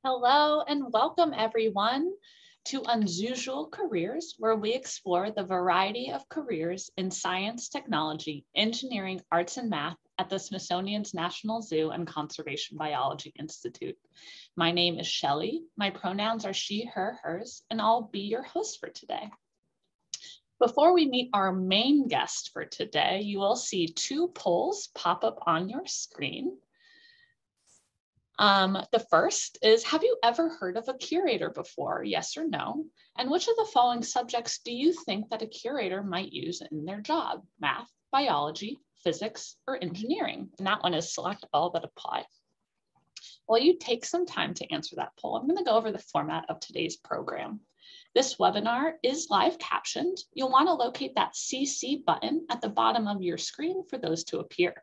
Hello and welcome everyone to UnZOOsual Careers, where we explore the variety of careers in science, technology, engineering, arts, and math at the Smithsonian's National Zoo and Conservation Biology Institute. My name is Shelley. My pronouns are she, her, hers, and I'll be your host for today. Before we meet our main guest for today, you will see two polls pop up on your screen. The first is, have you ever heard of a curator before? Yes or no? And which of the following subjects do you think that a curator might use in their job? Math, biology, physics, or engineering? And that one is select all that apply. While you take some time to answer that poll, I'm going to go over the format of today's program. This webinar is live captioned. You'll want to locate that CC button at the bottom of your screen for those to appear.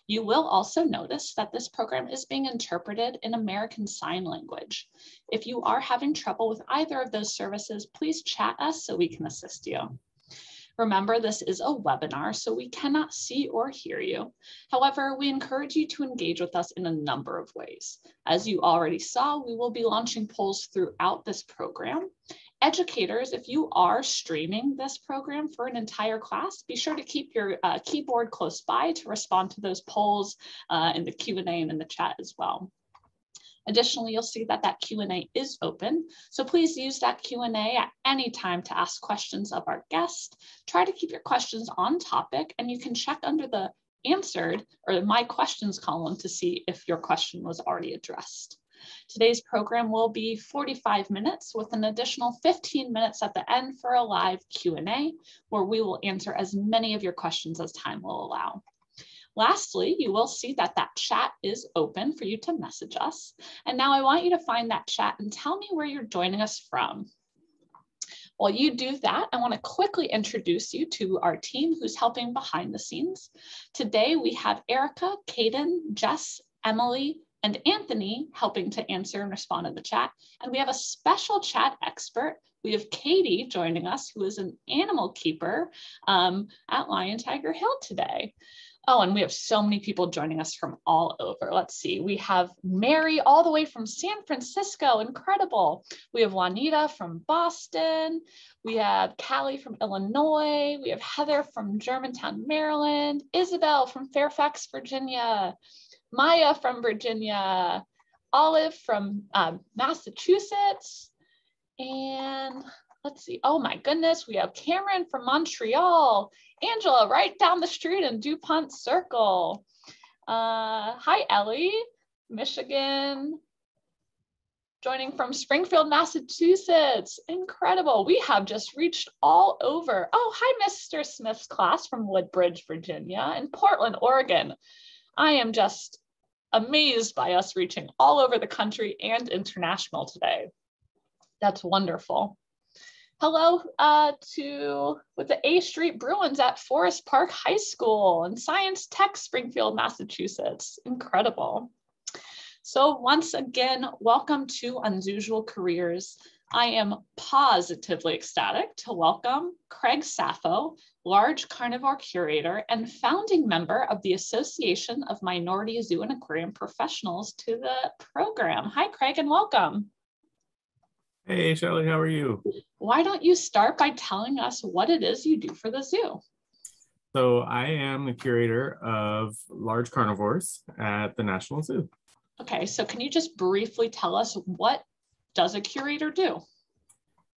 You will also notice that this program is being interpreted in American Sign Language. If you are having trouble with either of those services, please chat us so we can assist you. Remember, this is a webinar, so we cannot see or hear you. However, we encourage you to engage with us in a number of ways. As you already saw, we will be launching polls throughout this program. Educators, if you are streaming this program for an entire class, be sure to keep your keyboard close by to respond to those polls in the Q&A and in the chat as well. Additionally, you'll see that that Q&A is open, so please use that Q&A at any time to ask questions of our guest. Try to keep your questions on topic, and you can check under the answered or my questions column to see if your question was already addressed. Today's program will be 45 minutes with an additional 15 minutes at the end for a live Q&A, where we will answer as many of your questions as time will allow. Lastly, you will see that that chat is open for you to message us. And now I want you to find that chat and tell me where you're joining us from. While you do that, I want to quickly introduce you to our team who's helping behind the scenes. Today, we have Erica, Kaden, Jess, Emily, and Anthony helping to answer and respond to the chat. And we have a special chat expert. We have Katie joining us, who is an animal keeper at Lion Tiger Hill today. Oh, and we have so many people joining us from all over. Let's see, we have Mary all the way from San Francisco, incredible. We have Juanita from Boston. We have Callie from Illinois. We have Heather from Germantown, Maryland. Isabel from Fairfax, Virginia. Maya from Virginia. Olive from Massachusetts. And let's see, oh my goodness, we have Cameron from Montreal. Angela right down the street in DuPont Circle. Hi, Ellie, Michigan. Joining from Springfield, Massachusetts. Incredible. We have just reached all over. Oh, hi, Mr. Smith's class from Woodbridge, Virginia, and Portland, Oregon. I am just amazed by us reaching all over the country and international today. That's wonderful. Hello with the A Street Bruins at Forest Park High School and Science Tech, Springfield, Massachusetts. Incredible. So once again, welcome to UnZOOsual Careers. I am positively ecstatic to welcome Craig Sappho, Large Carnivore Curator and founding member of the Association of Minority Zoo and Aquarium Professionals, to the program. Hi, Craig, and welcome. Hey, Shelley, how are you? Why don't you start by telling us what it is you do for the zoo? So I am the curator of large carnivores at the National Zoo. Okay, so can you just briefly tell us, what does a curator do?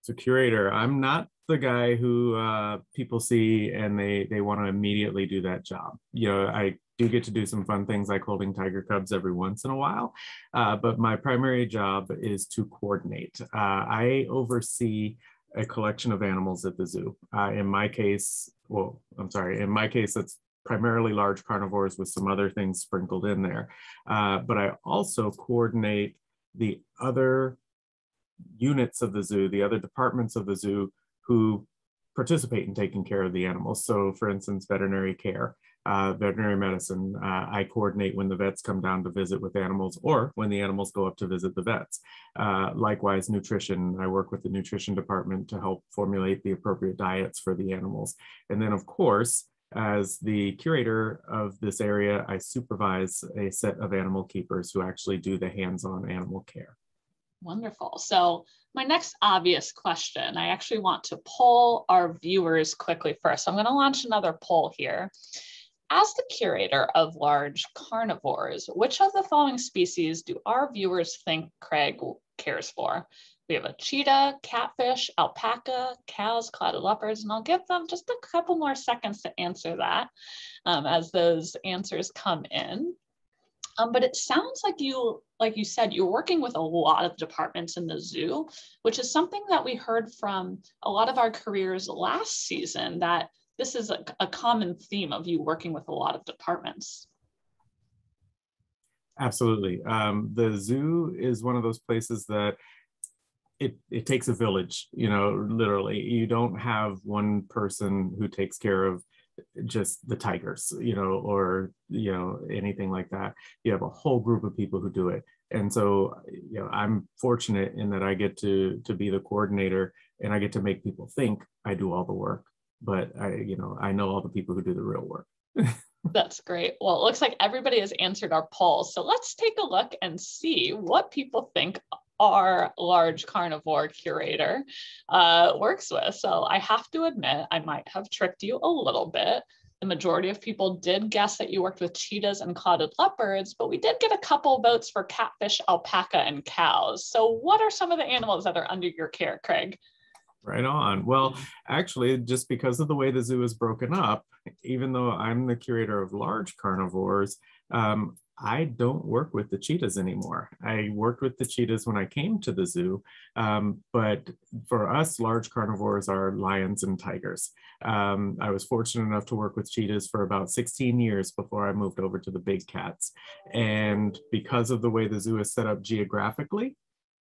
So curator, I'm not the guy who people see and they want to immediately do that job. You know, I do get to do some fun things like holding tiger cubs every once in a while, but my primary job is to coordinate. I oversee a collection of animals at the zoo. In my case, that's primarily large carnivores with some other things sprinkled in there. But I also coordinate the other units of the zoo, the other departments of the zoo who participate in taking care of the animals. So for instance, veterinary care, veterinary medicine, I coordinate when the vets come down to visit with animals or when the animals go up to visit the vets. Likewise, nutrition, I work with the nutrition department to help formulate the appropriate diets for the animals. And then of course, as the curator of this area, I supervise a set of animal keepers who actually do the hands-on animal care. Wonderful. So my next obvious question, I actually want to poll our viewers quickly first. So I'm going to launch another poll here. As the curator of large carnivores, which of the following species do our viewers think Craig cares for? We have a cheetah, catfish, alpaca, cows, clouded leopards, and I'll give them just a couple more seconds to answer that as those answers come in. But it sounds like you said, you're working with a lot of departments in the zoo, which is something that we heard from a lot of our careers last season, that this is a common theme of you working with a lot of departments. Absolutely. The zoo is one of those places that it takes a village, literally. You don't have one person who takes care of just the tigers, or, anything like that. You have a whole group of people who do it. And so, I'm fortunate in that I get to be the coordinator, and I get to make people think I do all the work, but I know all the people who do the real work. That's great. Well, it looks like everybody has answered our poll. So let's take a look and see what people think our large carnivore curator works with. So I have to admit, I might have tricked you a little bit. The majority of people did guess that you worked with cheetahs and clouded leopards, but we did get a couple votes for catfish, alpaca, and cows. So what are some of the animals that are under your care, Craig? Right on. Well, actually, just because of the way the zoo is broken up, even though I'm the curator of large carnivores, I don't work with the cheetahs anymore. I worked with the cheetahs when I came to the zoo, but for us, large carnivores are lions and tigers. I was fortunate enough to work with cheetahs for about 16 years before I moved over to the big cats. And because of the way the zoo is set up geographically,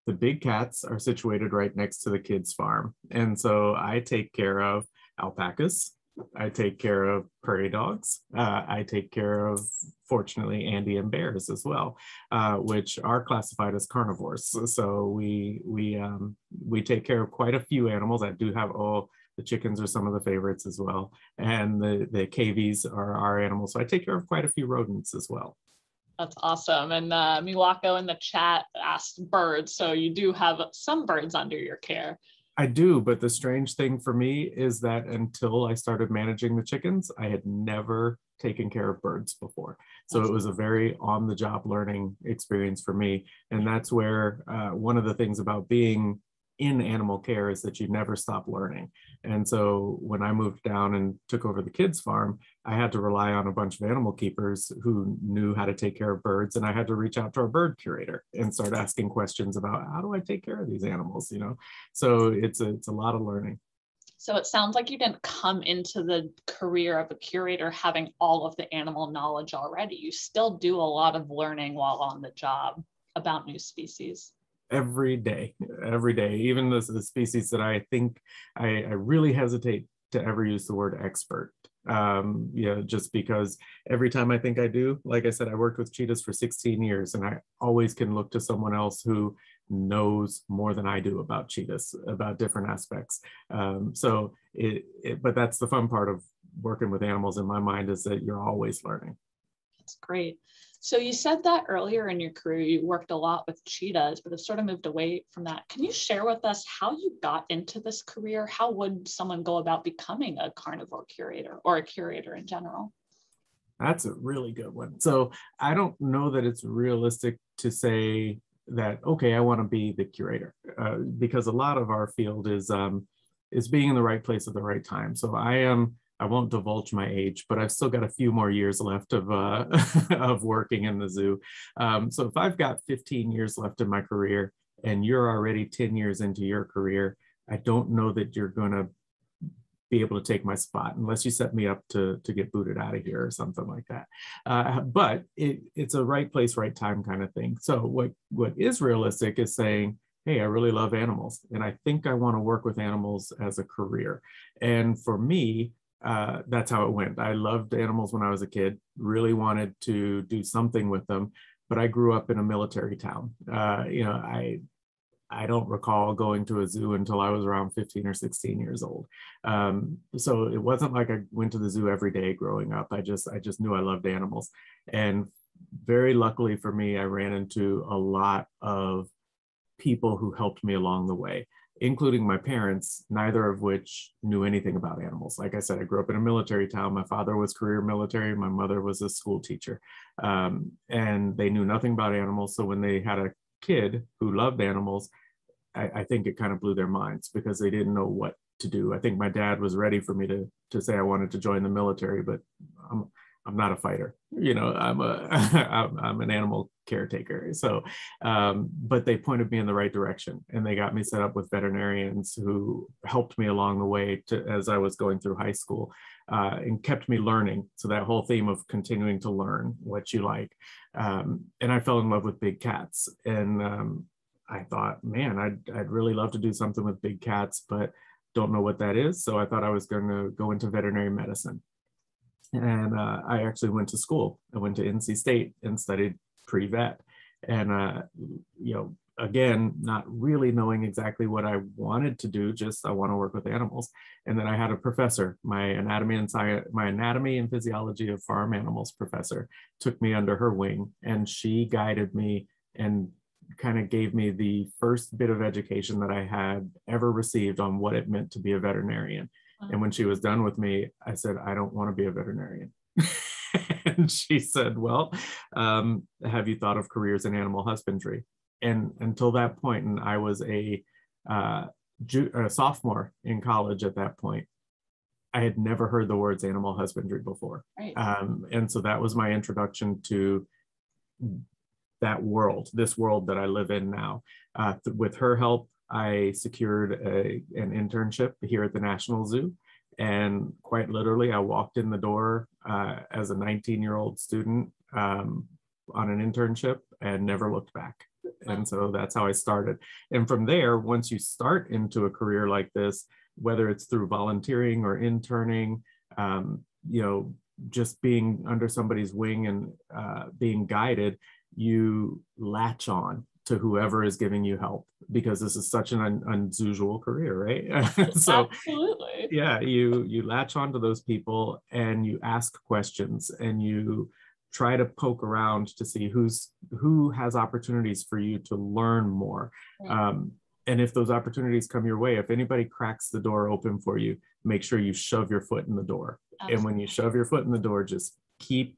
the big cats are situated right next to the kids' farm. And so I take care of alpacas. I take care of prairie dogs. I take care of, fortunately, Andean bears as well, which are classified as carnivores. So we take care of quite a few animals. I do have the chickens are some of the favorites as well. And the KVs are our animals. So I take care of quite a few rodents as well. That's awesome. And Miwako in the chat asked birds. So you do have some birds under your care. I do, but the strange thing for me is that until I started managing the chickens, I had never taken care of birds before. So it was a very on-the-job learning experience for me. And that's where one of the things about being in animal care is that you never stop learning. And so when I moved down and took over the kids' farm, I had to rely on a bunch of animal keepers who knew how to take care of birds. And I had to reach out to our bird curator and start asking questions about how do I take care of these animals, So it's a lot of learning. So it sounds like you didn't come into the career of a curator having all of the animal knowledge already. You still do a lot of learning while on the job about new species. Every day, even the species that I think I really hesitate to ever use the word expert. Just because every time I think I do, like I said, I worked with cheetahs for 16 years and I always can look to someone else who knows more than I do about cheetahs, about different aspects. But that's the fun part of working with animals in my mind, is that you're always learning. That's great. So you said that earlier in your career, you worked a lot with cheetahs, but have sort of moved away from that. Can you share with us how you got into this career? How would someone go about becoming a carnivore curator or a curator in general? That's a really good one. So I don't know that it's realistic to say that, okay, I want to be the curator, because a lot of our field is being in the right place at the right time. So I won't divulge my age, but I've still got a few more years left of of working in the zoo. So if I've got 15 years left in my career and you're already 10 years into your career, I don't know that you're going to be able to take my spot unless you set me up to get booted out of here or something like that. But it's a right place, right time kind of thing. So what is realistic is saying, hey, I really love animals and I think I want to work with animals as a career. And for me, that's how it went. I loved animals when I was a kid, really wanted to do something with them, but I grew up in a military town. I don't recall going to a zoo until I was around 15 or 16 years old. So it wasn't like I went to the zoo every day growing up. I just knew I loved animals. And very luckily for me, I ran into a lot of people who helped me along the way, including my parents, neither of which knew anything about animals. Like I said, I grew up in a military town. My father was career military. My mother was a school teacher. And they knew nothing about animals. So when they had a kid who loved animals, I think it kind of blew their minds because they didn't know what to do. I think my dad was ready for me to say I wanted to join the military, but I'm not a fighter. I'm I'm an animal caretaker. So, but they pointed me in the right direction, and they got me set up with veterinarians who helped me along the way as I was going through high school, and kept me learning. So that whole theme of continuing to learn what you like. And I fell in love with big cats, and I thought, man, I'd really love to do something with big cats, but don't know what that is. So I thought I was going to go into veterinary medicine. And I actually went to school. I went to NC State and studied pre-vet. And, again, not really knowing exactly what I wanted to do, just I want to work with animals. And then I had a professor, my anatomy and physiology of farm animals professor, took me under her wing, and she guided me and kind of gave me the first bit of education that I had ever received on what it meant to be a veterinarian. And when she was done with me, I said, I don't want to be a veterinarian. And she said, well, have you thought of careers in animal husbandry? And until that point, and I was a sophomore in college at that point, I had never heard the words animal husbandry before. Right. And so that was my introduction to that world, this world that I live in now. With her help, I secured an internship here at the National Zoo. And quite literally, I walked in the door as a 19-year-old student on an internship and never looked back. And so that's how I started. And from there, once you start into a career like this, whether it's through volunteering or interning, just being under somebody's wing and being guided, you latch on to whoever is giving you help, because this is such an unusual career, right? So absolutely, yeah, you latch on to those people and you ask questions and you try to poke around to see who has opportunities for you to learn more. Right. And if those opportunities come your way, if anybody cracks the door open for you, make sure you shove your foot in the door. Absolutely. And when you shove your foot in the door, just keep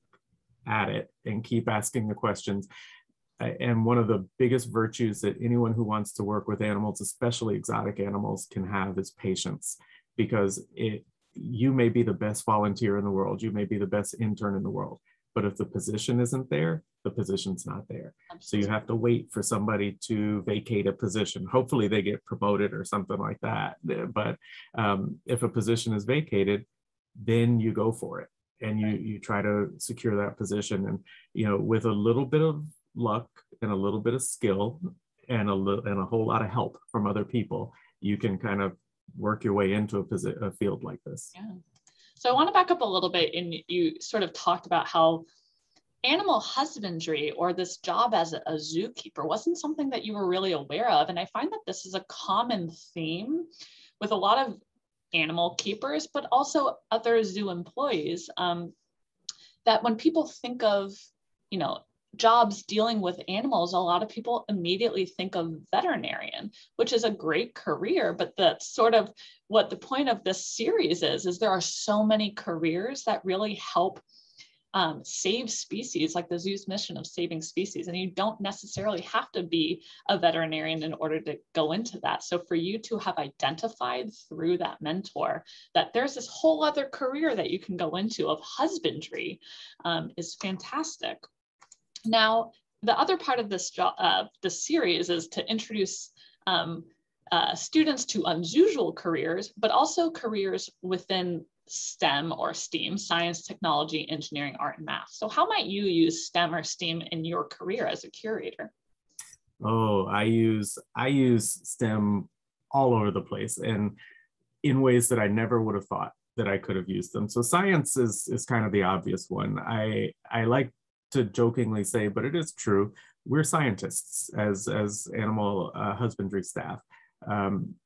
at it and keep asking the questions. And one of the biggest virtues that anyone who wants to work with animals, especially exotic animals, can have is patience, because you may be the best volunteer in the world, you may be the best intern in the world, but if the position isn't there, the position's not there. Absolutely. So you have to wait for somebody to vacate a position. Hopefully they get promoted or something like that. But if a position is vacated, then you go for it and you try to secure that position. And with a little bit of luck and a little bit of skill and a whole lot of help from other people, you can kind of work your way into a field like this. Yeah. So I want to back up a little bit, and you sort of talked about how animal husbandry, or this job as a zookeeper, wasn't something that you were really aware of. And I find that this is a common theme with a lot of animal keepers, but also other zoo employees, that when people think of, jobs dealing with animals, a lot of people immediately think of veterinarian, which is a great career, but that's sort of what the point of this series is there are so many careers that really help save species, like the zoo's mission of saving species. And you don't necessarily have to be a veterinarian in order to go into that. So for you to have identified through that mentor that there's this whole other career that you can go into of husbandry is fantastic. Now, the other part of this series is to introduce students to UnZOOsual careers, but also careers within STEM or STEAM, science, technology, engineering, art, and math. So how might you use STEM or STEAM in your career as a curator? Oh, I use STEM all over the place and in ways that I never would have thought that I could have used them. So science is kind of the obvious one. I like to jokingly say, but it is true, we're scientists as animal husbandry staff.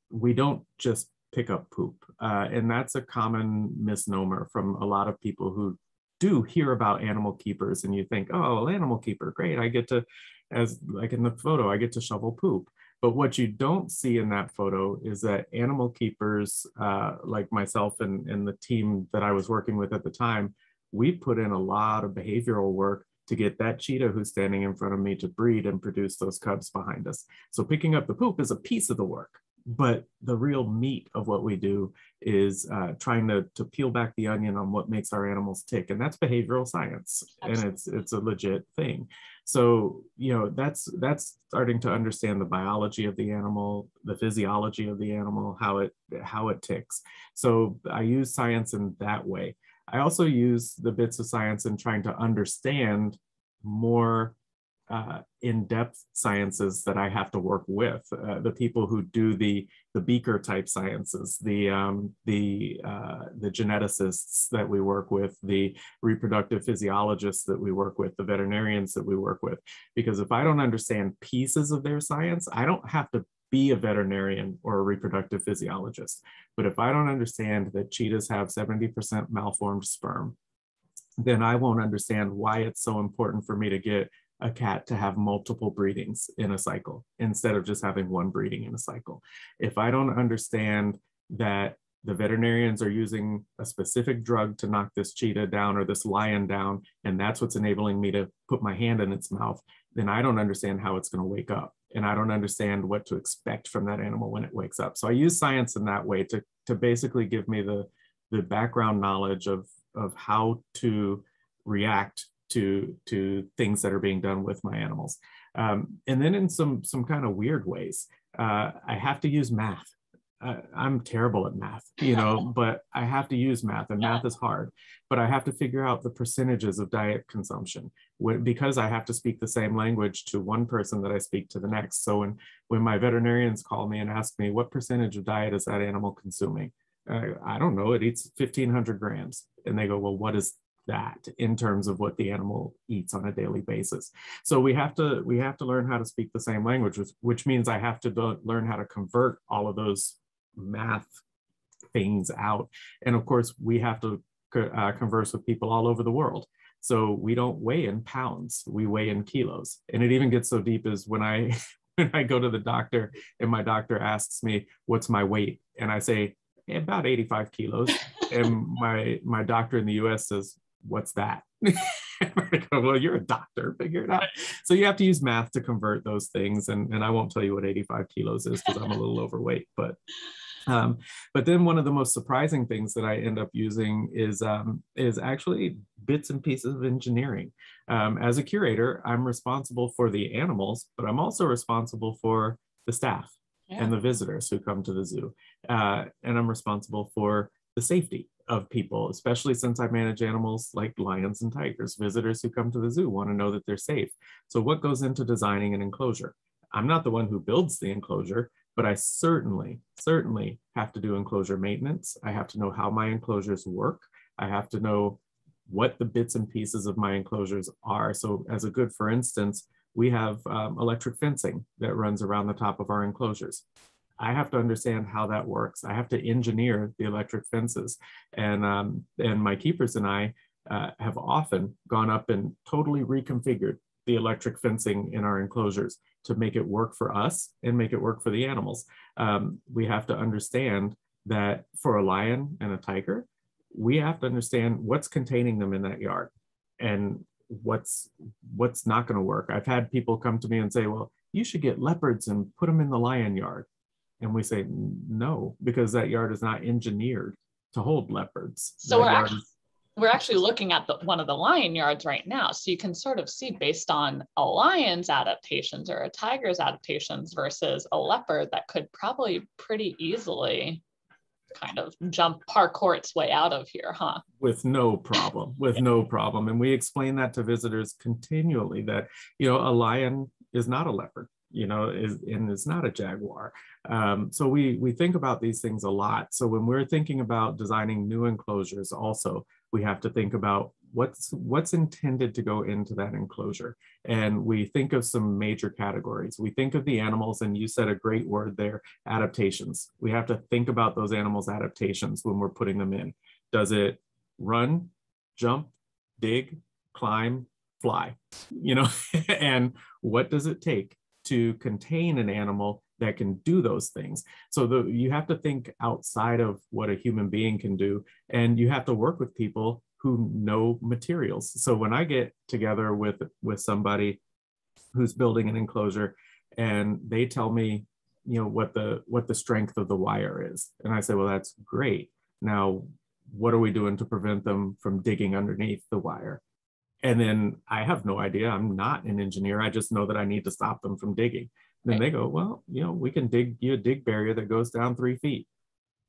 We don't just pick up poop. And that's a common misnomer from a lot of people who do hear about animal keepers, and you think, oh, animal keeper, great. I get to, as like in the photo, I get to shovel poop. But what you don't see in that photo is that animal keepers, like myself and the team that I was working with at the time, we put in a lot of behavioral work to get that cheetah who's standing in front of me to breed and produce those cubs behind us. So picking up the poop is a piece of the work, but the real meat of what we do is trying to peel back the onion on what makes our animals tick. And that's behavioral science. Absolutely. And it's a legit thing. So, you know, that's starting to understand the biology of the animal, the physiology of the animal, how it ticks. So I use science in that way. I also use the bits of science in trying to understand more in-depth sciences that I have to work with. The people who do the beaker type sciences, the geneticists that we work with, the reproductive physiologists that we work with, the veterinarians that we work with. Because if I don't understand pieces of their science, I don't have to be a veterinarian or a reproductive physiologist. But if I don't understand that cheetahs have 70% malformed sperm, then I won't understand why it's so important for me to get a cat to have multiple breedings in a cycle instead of just having one breeding in a cycle. If I don't understand that the veterinarians are using a specific drug to knock this cheetah down or this lion down, and that's what's enabling me to put my hand in its mouth, then I don't understand how it's going to wake up. And I don't understand what to expect from that animal when it wakes up. So I use science in that way to basically give me the background knowledge of how to react to things that are being done with my animals. And then in some kind of weird ways, I have to use math. I'm terrible at math, you know, but I have to use math, and math is hard. But I have to figure out the percentages of diet consumption because I have to speak the same language to one person that I speak to the next. So when my veterinarians call me and ask me what percentage of diet is that animal consuming, I don't know, it eats 1,500 grams. And they go, well, what is that in terms of what the animal eats on a daily basis? So we have to learn how to speak the same language, which means I have to learn how to convert all of those math things out. And of course, we have to converse with people all over the world. So we don't weigh in pounds, we weigh in kilos. And it even gets so deep as when I go to the doctor and my doctor asks me, what's my weight? And I say, about 85 kilos. And my doctor in the US says, what's that? I go, well, you're a doctor, figure it out. So you have to use math to convert those things. And I won't tell you what 85 kilos is because I'm a little overweight. But then one of the most surprising things that I end up using is actually bits and pieces of engineering. As a curator, I'm responsible for the animals, but I'm also responsible for the staff and the visitors who come to the zoo. And I'm responsible for the safety of people, especially since I manage animals like lions and tigers. Visitors who come to the zoo want to know that they're safe. So what goes into designing an enclosure? I'm not the one who builds the enclosure, but I certainly have to do enclosure maintenance. I have to know how my enclosures work. I have to know what the bits and pieces of my enclosures are. So as a good, for instance, we have electric fencing that runs around the top of our enclosures. I have to understand how that works. I have to engineer the electric fences. And my keepers and I have often gone up and totally reconfigured the electric fencing in our enclosures to make it work for us and make it work for the animals. We have to understand that for a lion and a tiger, we have to understand what's containing them in that yard and what's not going to work. I've had people come to me and say, well, you should get leopards and put them in the lion yard. And we say, no, because that yard is not engineered to hold leopards. So we're actually looking at one of the lion yards right now. So you can sort of see based on a lion's adaptations or a tiger's adaptations versus a leopard that could probably pretty easily kind of parkour its way out of here, huh? With no problem, no problem. And we explain that to visitors continually that, you know, a lion is not a leopard, you know, and it's not a jaguar. So we think about these things a lot. So when we're thinking about designing new enclosures also, we have to think about what's intended to go into that enclosure. And we think of some major categories. We think of the animals, and you said a great word there, adaptations. We have to think about those animals' adaptations when we're putting them in. Does it run, jump, dig, climb, fly? You know, and what does it take to contain an animal that can do those things. So you have to think outside of what a human being can do, and you have to work with people who know materials. So when I get together with somebody who's building an enclosure and they tell me, what the strength of the wire is, and I say, well, that's great. Now, what are we doing to prevent them from digging underneath the wire? And then I have no idea. I'm not an engineer. I just know that I need to stop them from digging. Then they go, well, we can dig you a dig barrier that goes down 3 feet.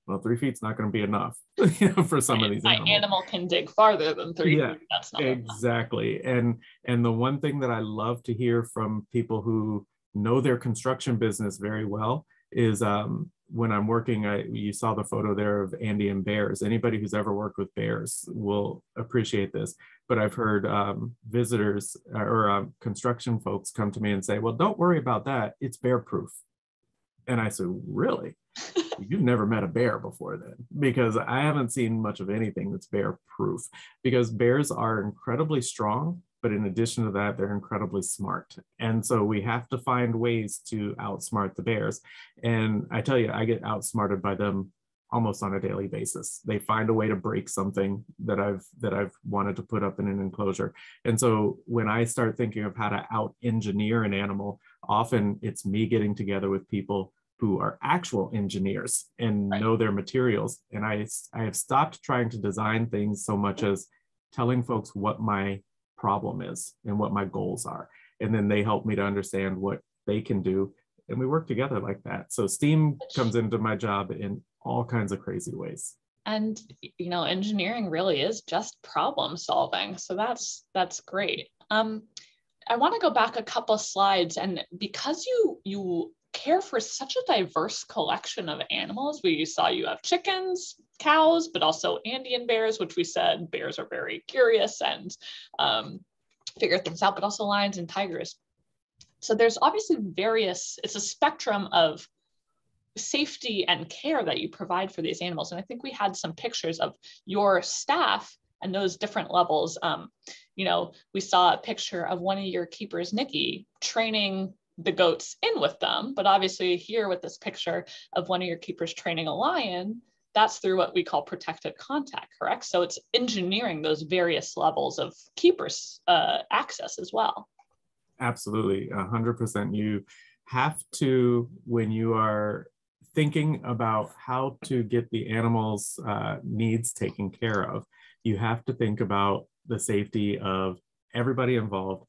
Well, 3 feet's not going to be enough, for some of these animals. My animal can dig farther than 3 feet. That's not exactly. Enough. And the one thing that I love to hear from people who know their construction business very well is when I'm working, you saw the photo there of Andy and bears. Anybody who's ever worked with bears will appreciate this. But I've heard visitors or construction folks come to me and say, well, don't worry about that. It's bear proof. And I said, really? You've never met a bear before then, because I haven't seen much of anything that's bear proof, because bears are incredibly strong, but in addition to that, they're incredibly smart. And so we have to find ways to outsmart the bears. And I tell you, I get outsmarted by them almost on a daily basis. They find a way to break something that I've wanted to put up in an enclosure. And so when I start thinking of how to out engineer an animal, often it's me getting together with people who are actual engineers and know their materials. And I have stopped trying to design things so much as telling folks what my problem is and what my goals are. And then they help me to understand what they can do. And we work together like that. So STEAM comes into my job in all kinds of crazy ways. And, engineering really is just problem solving. So that's great. I want to go back a couple slides, and because you care for such a diverse collection of animals, we saw you have chickens, cows, but also Andean bears, which we said bears are very curious and figure things out, but also lions and tigers. So there's obviously it's a spectrum of safety and care that you provide for these animals. And I think we had some pictures of your staff and those different levels. We saw a picture of one of your keepers, Nikki, training the goats in with them, but obviously here with this picture of one of your keepers training a lion, that's through what we call protected contact, correct? So it's engineering those various levels of keepers access as well. Absolutely, 100%. You have to, when you are thinking about how to get the animal's needs taken care of, you have to think about the safety of everybody involved.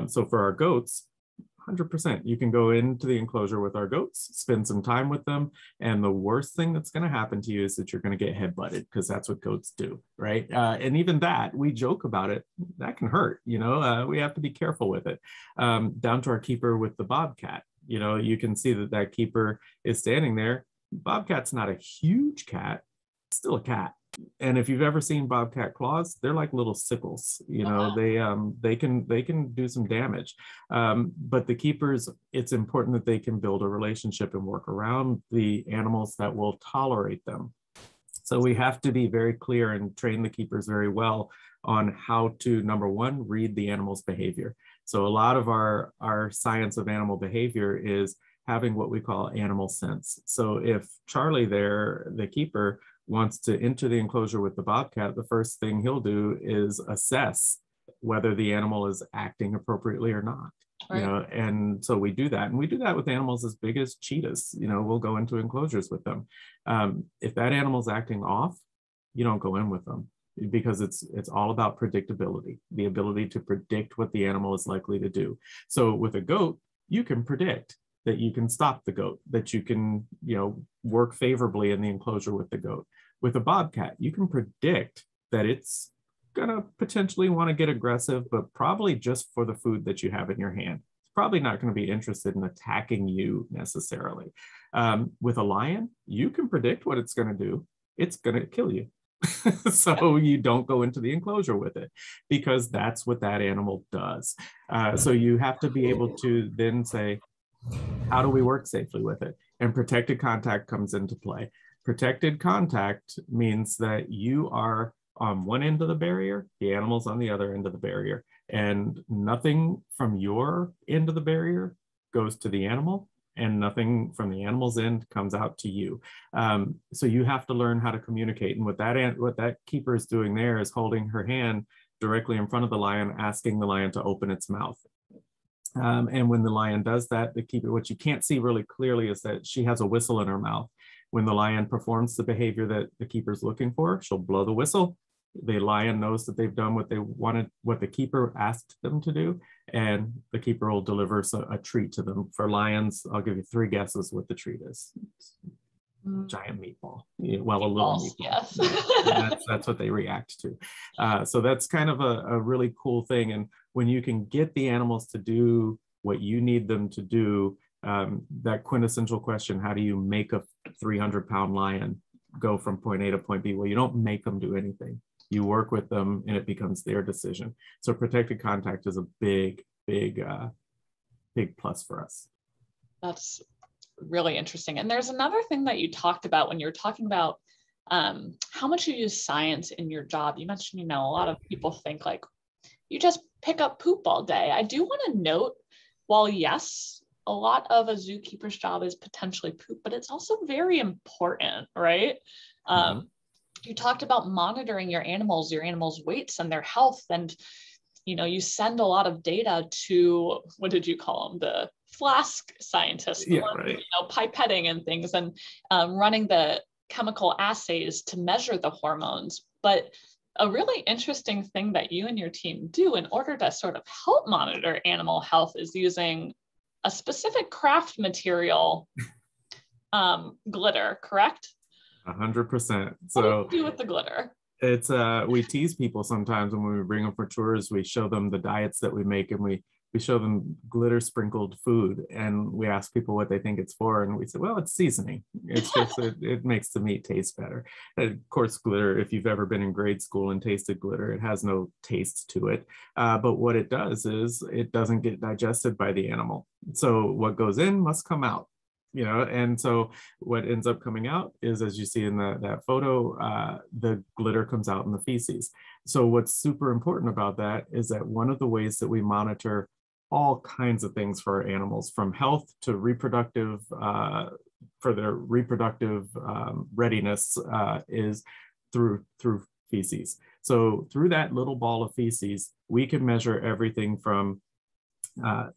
So for our goats, 100%, you can go into the enclosure with our goats, spend some time with them, and the worst thing that's going to happen to you is that you're going to get headbutted, because that's what goats do, right? And even that, we joke about it, that can hurt, we have to be careful with it. Down to our keeper with the Bobcat, you can see that keeper is standing there. Bobcat's not a huge cat, it's still a cat. And if you've ever seen Bobcat claws, they're like little sickles. They can do some damage. But the keepers, it's important that they can build a relationship and work around the animals that will tolerate them. So we have to be very clear and train the keepers very well on how to, number one, read the animal's behavior. So a lot of our science of animal behavior is having what we call animal sense. So if Charlie there, the keeper, wants to enter the enclosure with the Bobcat, the first thing he'll do is assess whether the animal is acting appropriately or not. Right. And so we do that. And we do that with animals as big as cheetahs. We'll go into enclosures with them. If that animal's acting off, you don't go in with them, because it's all about predictability, the ability to predict what the animal is likely to do. So with a goat, you can predict that you can stop the goat, that you can, work favorably in the enclosure with the goat. With a Bobcat, you can predict that it's gonna potentially want to get aggressive, but probably just for the food that you have in your hand. It's probably not going to be interested in attacking you necessarily. With a lion, you can predict what it's going to do. It's going to kill you. So you don't go into the enclosure with it, because that's what that animal does. So you have to be able to then say, how do we work safely with it? And protected contact comes into play. Protected contact means that you are on one end of the barrier, the animal's on the other end of the barrier, and nothing from your end of the barrier goes to the animal, and nothing from the animal's end comes out to you. So you have to learn how to communicate. And what that keeper is doing there is holding her hand directly in front of the lion, asking the lion to open its mouth. And when the lion does that, the keeper, what you can't see really clearly is that she has a whistle in her mouth. When the lion performs the behavior that the keeper's looking for, she'll blow the whistle. The lion knows that they've done what they wanted, what the keeper asked them to do, and the keeper will deliver a treat to them. For lions, I'll give you 3 guesses what the treat is. Giant meatball. Well, a little meatball. Yes. That's what they react to. So that's kind of a really cool thing. And when you can get the animals to do what you need them to do, that quintessential question, how do you make a 300-pound lion go from point A to point B? Well, you don't make them do anything. You work with them and it becomes their decision. So protected contact is a big plus for us. That's really interesting. And there's another thing that you talked about when you're talking about how much you use science in your job. You mentioned, a lot of people think like you just pick up poop all day. I do want to note, while yes, a lot of a zookeeper's job is potentially poop, but it's also very important, right? You talked about monitoring your animals' weights and their health. And, you send a lot of data to, what did you call them? The flask scientists, right. Pipetting and things, and running the chemical assays to measure the hormones. But a really interesting thing that you and your team do in order to sort of help monitor animal health is using a specific craft material, glitter, correct? 100%. So what do you do with the glitter? It's we tease people sometimes when we bring them for tours. We show them the diets that we make, and we show them glitter sprinkled food, and we ask people what they think it's for, and we say, well, it's seasoning. It's just it makes the meat taste better. And of course, glitter, if you've ever been in grade school and tasted glitter, it has no taste to it. But what it does is it doesn't get digested by the animal. So what goes in must come out. And so what ends up coming out is, as you see in that photo, the glitter comes out in the feces. So what's super important about that is that one of the ways that we monitor all kinds of things for our animals, from health to reproductive, for their reproductive readiness, is through feces. So through that little ball of feces, we can measure everything from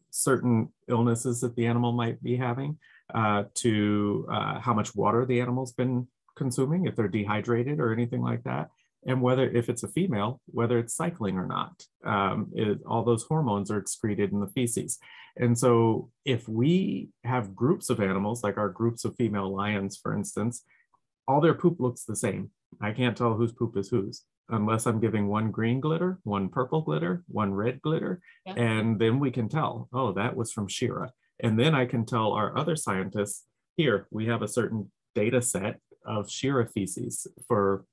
certain illnesses that the animal might be having, to how much water the animal's been consuming, if they're dehydrated or anything like that, and if it's a female, whether it's cycling or not. All those hormones are excreted in the feces. And so if we have groups of animals, like our groups of female lions, for instance, all their poop looks the same. I can't tell whose poop is whose unless I'm giving one green glitter, one purple glitter, one red glitter, and then we can tell, oh, that was from Shira. And then I can tell our other scientists, here, we have a certain data set of Shira feces for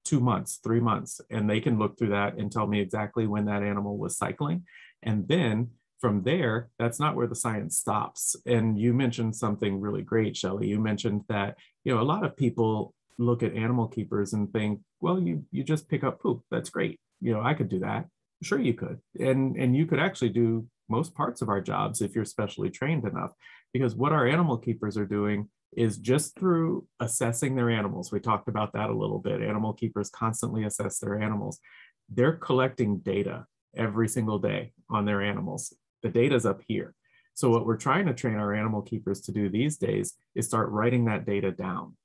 2 months, 3 months, and they can look through that and tell me exactly when that animal was cycling. And then from there, that's not where the science stops. And you mentioned something really great, Shelley. You mentioned that, a lot of people look at animal keepers and think, well, you just pick up poop. That's great. I could do that. Sure, you could. And you could actually do most parts of our jobs if you're specially trained enough, because what our animal keepers are doing is just through assessing their animals. We talked about that a little bit. Animal keepers constantly assess their animals. They're collecting data every single day on their animals. The data's up here. So what we're trying to train our animal keepers to do these days is start writing that data down.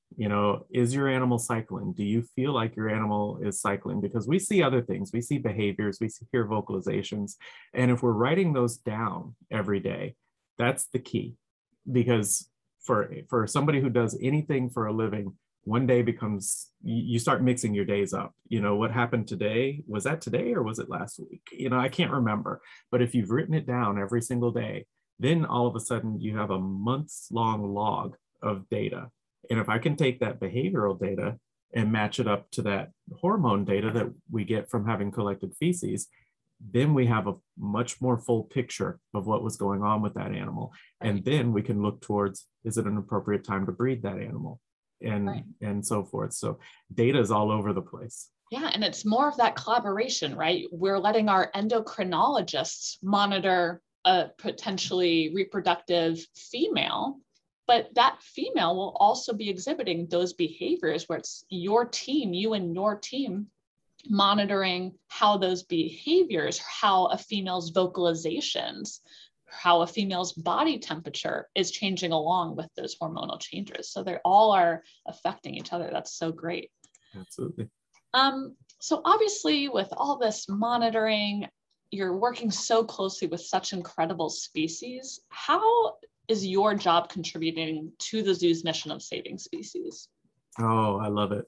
Is your animal cycling? Do you feel like your animal is cycling? Because we see other things. We see behaviors, we hear vocalizations. And if we're writing those down every day, that's the key. Because for somebody who does anything for a living, one day becomes, you start mixing your days up. What happened today? Was that today or was it last week? I can't remember. But if you've written it down every single day, then all of a sudden you have a months-long log of data. And if I can take that behavioral data and match it up to that hormone data that we get from having collected feces, then we have a much more full picture of what was going on with that animal. And then we can look towards, is it an appropriate time to breed that animal? And so forth. So data is all over the place. Yeah, and it's more of that collaboration, right? We're letting our endocrinologists monitor a potentially reproductive female, but that female will also be exhibiting those behaviors where it's your team, you and your team monitoring how those behaviors, how a female's vocalizations, how a female's body temperature is changing along with those hormonal changes. So they all are affecting each other. That's so great. Absolutely. So obviously with all this monitoring, you're working so closely with such incredible species. How is your job contributing to the zoo's mission of saving species? Oh, I love it.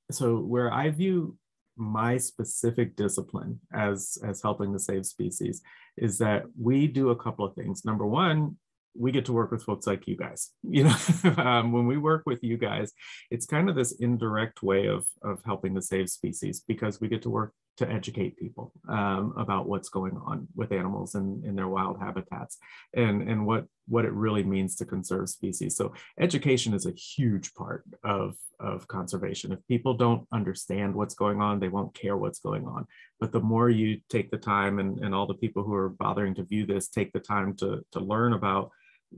So where I view my specific discipline as helping to save species is that we do a couple of things. Number one, we get to work with folks like you guys. When we work with you guys, it's kind of this indirect way of helping to save species, because we get to work to educate people about what's going on with animals in their wild habitats, and what it really means to conserve species. So education is a huge part of conservation. If people don't understand what's going on, they won't care what's going on. But the more you take the time, and all the people who are bothering to view this take the time to learn about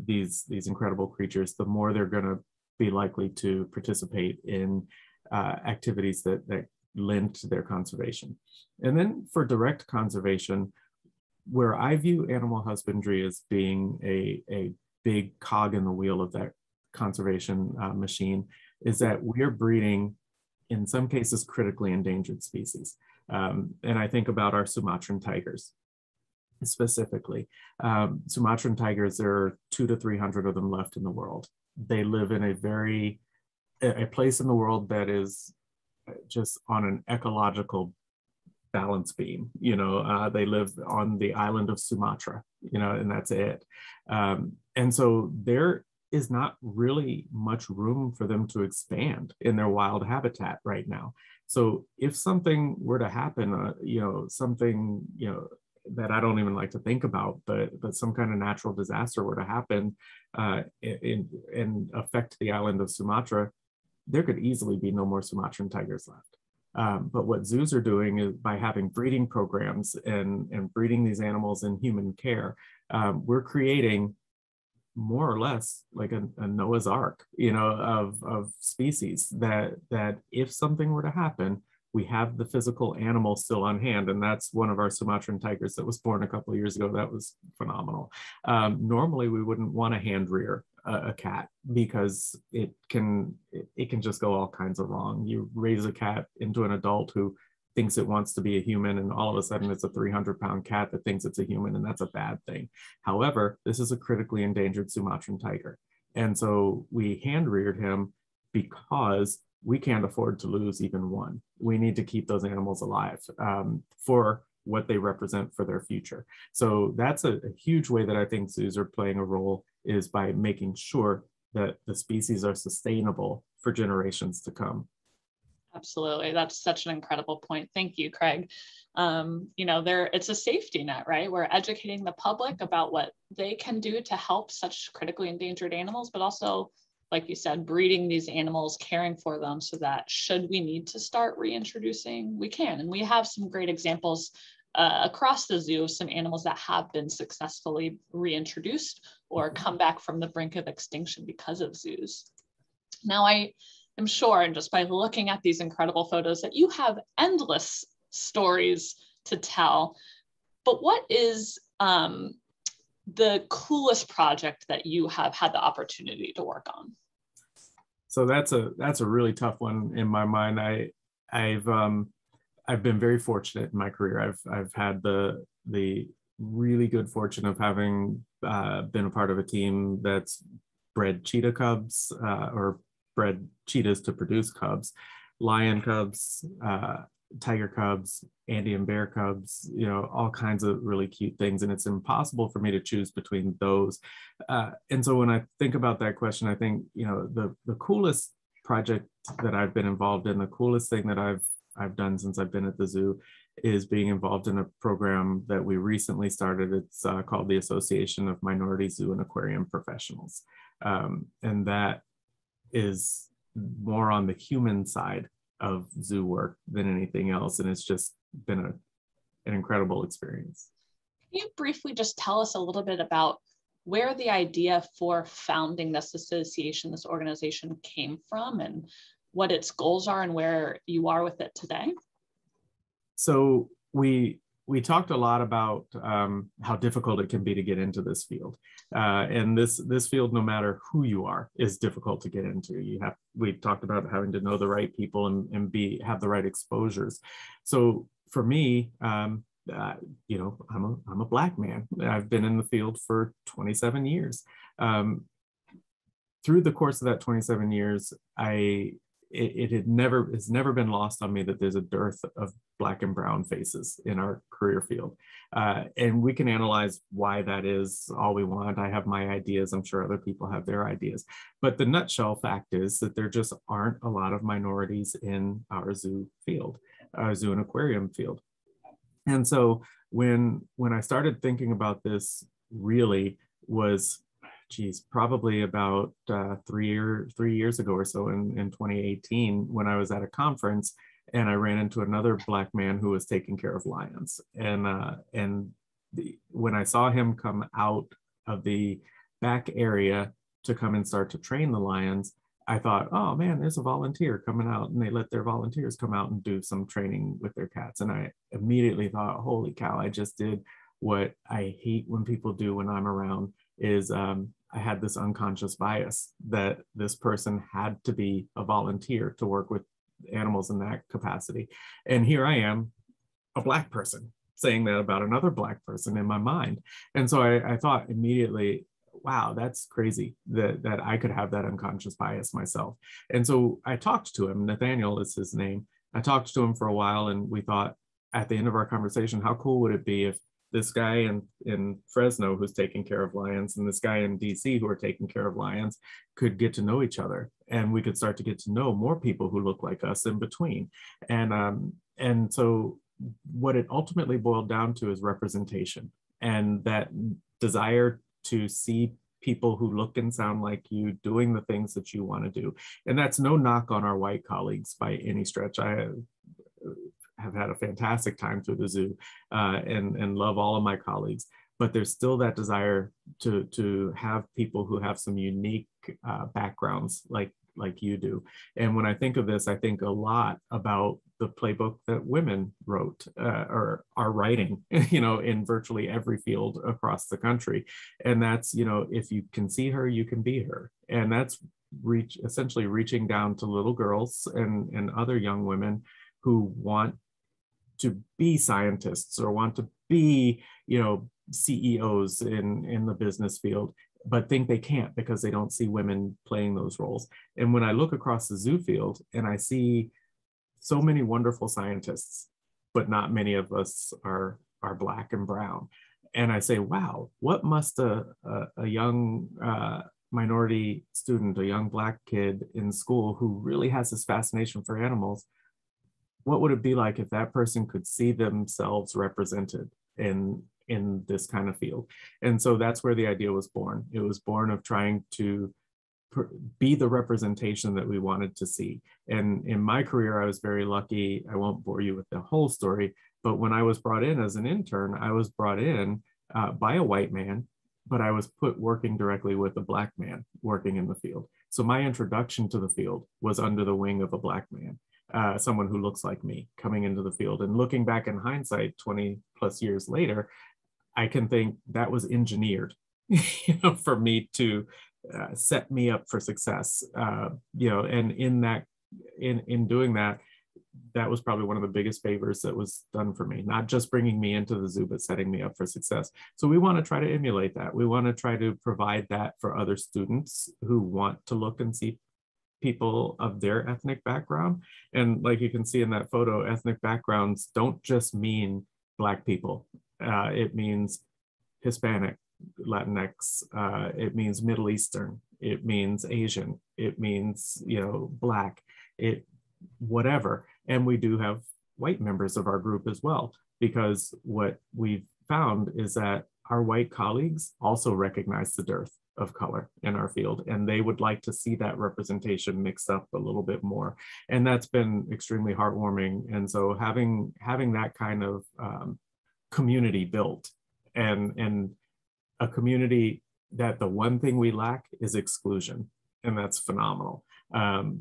these incredible creatures, the more they're going to be likely to participate in activities that lend to their conservation. And then for direct conservation, where I view animal husbandry as being a big cog in the wheel of that conservation machine, is that we're breeding, in some cases, critically endangered species. And I think about our Sumatran tigers specifically. Sumatran tigers, there are 200 to 300 of them left in the world. They live in a place in the world that is just on an ecological balance beam. They live on the island of Sumatra, and that's it. And so there is not really much room for them to expand in their wild habitat right now. So if something were to happen, something, that I don't even like to think about, but some kind of natural disaster were to happen and affect the island of Sumatra, there could easily be no more Sumatran tigers left. But what zoos are doing is, by having breeding programs and breeding these animals in human care, we're creating more or less like a Noahs Ark, of species that if something were to happen, we have the physical animal still on hand. And that's one of our Sumatran tigers that was born a couple of years ago. That was phenomenal. Normally, we wouldn't want to hand rear a cat, because it can just go all kinds of wrong. You raise a cat into an adult who thinks it wants to be a human, and all of a sudden it's a 300-pound cat that thinks it's a human, and that's a bad thing. However, this is a critically endangered Sumatran tiger. And so we hand reared him because we can't afford to lose even one. We need to keep those animals alive for what they represent for their future. So that's a huge way that I think zoos are playing a role, is by making sure that the species are sustainable for generations to come. Absolutely. That's such an incredible point. Thank you, Craig. It's a safety net, right? We're educating the public about what they can do to help such critically endangered animals, but also, like you said, breeding these animals, caring for them, so that should we need to start reintroducing, we can. And we have some great examples across the zoo of some animals that have been successfully reintroduced or come back from the brink of extinction because of zoos. Now, I am sure, and just by looking at these incredible photos, that you have endless stories to tell. But what is the coolest project that you have had the opportunity to work on? So that's a really tough one in my mind. I've been very fortunate in my career. I've had the really good fortune of having been a part of a team that's bred cheetah cubs, or bred cheetahs to produce cubs, lion cubs, tiger cubs, Andean bear cubs, all kinds of really cute things. And it's impossible for me to choose between those. And so when I think about that question, I think, the coolest project that I've been involved in, the coolest thing that I've done since I've been at the zoo, is being involved in a program that we recently started. It's called the Association of Minority Zoo and Aquarium Professionals. And that is more on the human side of zoo work than anything else. And it's just been an incredible experience. Can you briefly just tell us a little bit about where the idea for founding this association, this organization came from, and what its goals are and where you are with it today? So we talked a lot about how difficult it can be to get into this field, and this field, no matter who you are, is difficult to get into. We talked about having to know the right people and have the right exposures. So for me, I'm a Black man. I've been in the field for 27 years. Through the course of that 27 years, it's never been lost on me that there's a dearth of Black and brown faces in our career field. And we can analyze why that is all we want. I have my ideas. I'm sure other people have their ideas. But the nutshell fact is that there just aren't a lot of minorities in our zoo field, our zoo and aquarium field. And so when I started thinking about this, really was, probably about 3 years ago or so, in 2018, when I was at a conference and I ran into another Black man who was taking care of lions. And when I saw him come out of the back area to come and start to train the lions, I thought, oh man, there's a volunteer coming out, and they let their volunteers come out and do some training with their cats. And I immediately thought, holy cow, I just did what I hate when people do when I'm around, is I had this unconscious bias that this person had to be a volunteer to work with animals in that capacity. And here I am, a Black person, saying that about another Black person in my mind. And so I thought immediately, wow, that's crazy that I could have that unconscious bias myself. And so I talked to him. Nathaniel is his name. I talked to him for a while, and we thought at the end of our conversation, how cool would it be if this guy in Fresno who's taking care of lions and this guy in DC who are taking care of lions could get to know each other, and we could start to get to know more people who look like us in between. And so what it ultimately boiled down to is representation, and that desire to see people who look and sound like you doing the things that you want to do. And that's no knock on our white colleagues by any stretch. I have had a fantastic time through the zoo and love all of my colleagues, but there's still that desire to have people who have some unique backgrounds like you do. And when I think of this, I think a lot about the playbook that women wrote or are writing, in virtually every field across the country. And that's, if you can see her, you can be her. And that's essentially reaching down to little girls and other young women who want to be scientists or want to be, CEOs in the business field, but think they can't because they don't see women playing those roles. And when I look across the zoo field and I see so many wonderful scientists, but not many of us are Black and brown, and I say, wow, what must a young minority student, a young Black kid in school who really has this fascination for animals, what would it be like if that person could see themselves represented in this kind of field? And so that's where the idea was born. It was born of trying to be the representation that we wanted to see. And in my career, I was very lucky. I won't bore you with the whole story, but when I was brought in as an intern, I was brought in by a white man, but I was put working directly with a Black man working in the field. So my introduction to the field was under the wing of a Black man. Someone who looks like me coming into the field. And looking back in hindsight, 20 plus years later, I can think that was engineered, for me to set me up for success. And in doing that, that was probably one of the biggest favors that was done for me, not just bringing me into the zoo, but setting me up for success. So we want to try to emulate that. We want to try to provide that for other students who want to look and see people of their ethnic background. And like you can see in that photo, ethnic backgrounds don't just mean Black people. It means Hispanic, Latinx, it means Middle Eastern, it means Asian, it means, Black, whatever. And we do have white members of our group as well, because what we've found is that our white colleagues also recognize the dearth of color in our field, and they would like to see that representation mixed up a little bit more. And that's been extremely heartwarming. And so having that kind of community built, and a community that the one thing we lack is exclusion, and that's phenomenal.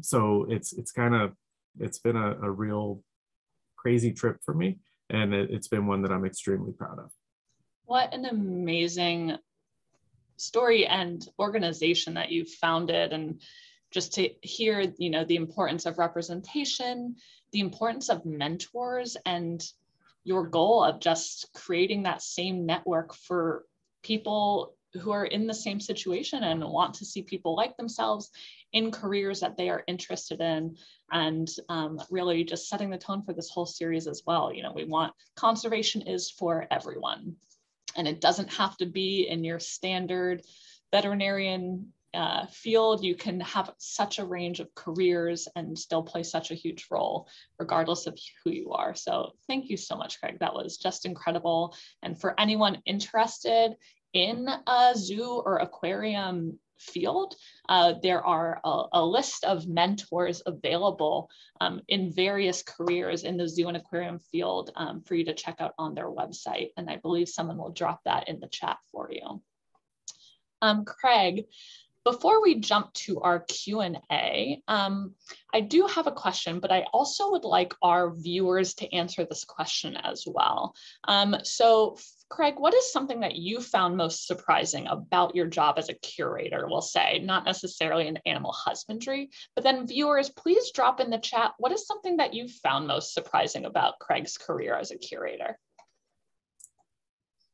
So it's been a real crazy trip for me, and it's been one that I'm extremely proud of. What an amazing story and organization that you've founded, and just to hear, you know, the importance of representation, the importance of mentors, and your goal of just creating that same network for people who are in the same situation and want to see people like themselves in careers that they are interested in, and really just setting the tone for this whole series as well. You know, we want conservation is for everyone, and it doesn't have to be in your standard veterinarian field. You can have such a range of careers and still play such a huge role regardless of who you are. So thank you so much, Craig. That was just incredible. And for anyone interested in a zoo or aquarium field, there are a list of mentors available in various careers in the zoo and aquarium field for you to check out on their website. And I believe someone will drop that in the chat for you. Craig, before we jump to our Q&A, I do have a question, but I also would like our viewers to answer this question as well. So Craig, what is something that you found most surprising about your job as a curator, we'll say, not necessarily in animal husbandry, but then viewers, please drop in the chat, what is something that you found most surprising about Craig's career as a curator?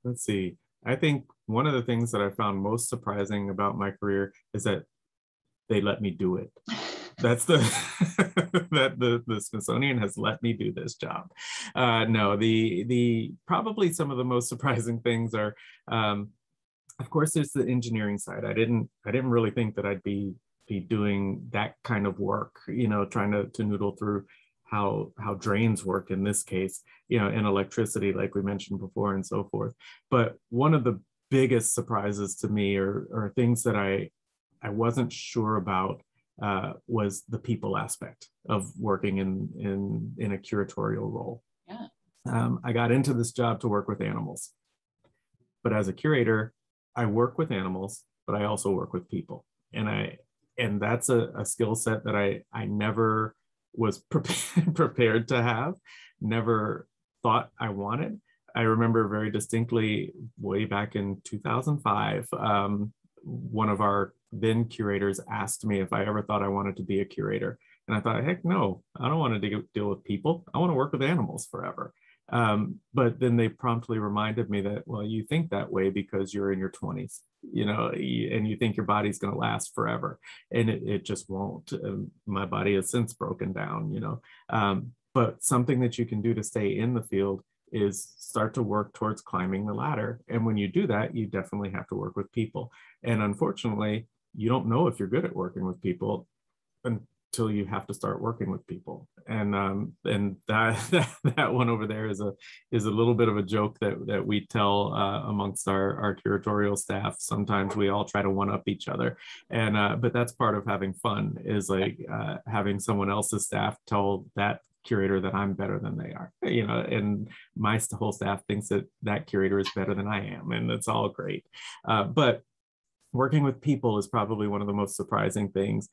Let's see. I think one of the things that I found most surprising about my career is that they let me do it. That's that the Smithsonian has let me do this job. No, the probably some of the most surprising things are, of course, there's the engineering side. I didn't really think that I'd be doing that kind of work, you know, trying to noodle through how drains work in this case, you know, and electricity, like we mentioned before, and so forth. But one of the biggest surprises to me, or things that I wasn't sure about, was the people aspect of working in a curatorial role. Yeah. I got into this job to work with animals, but as a curator, I work with animals, but I also work with people, and that's a skill set that I never was prepared to have, never thought I wanted. I remember very distinctly way back in 2005, one of our then curators asked me if I ever thought I wanted to be a curator. And I thought, heck no, I don't want to deal with people. I want to work with animals forever. But then they promptly reminded me that, well, you think that way because you're in your 20s, you know, and you think your body's going to last forever, and it just won't. My body has since broken down, you know, but something that you can do to stay in the field is start to work towards climbing the ladder. And when you do that, you definitely have to work with people. And unfortunately, you don't know if you're good at working with people until you have to start working with people. And that one over there is a little bit of a joke that we tell amongst our curatorial staff. Sometimes we all try to one up each other, and but that's part of having fun, is like having someone else's staff tell that curator that I'm better than they are, you know, and my whole staff thinks that curator is better than I am, and it's all great. But working with people is probably one of the most surprising things.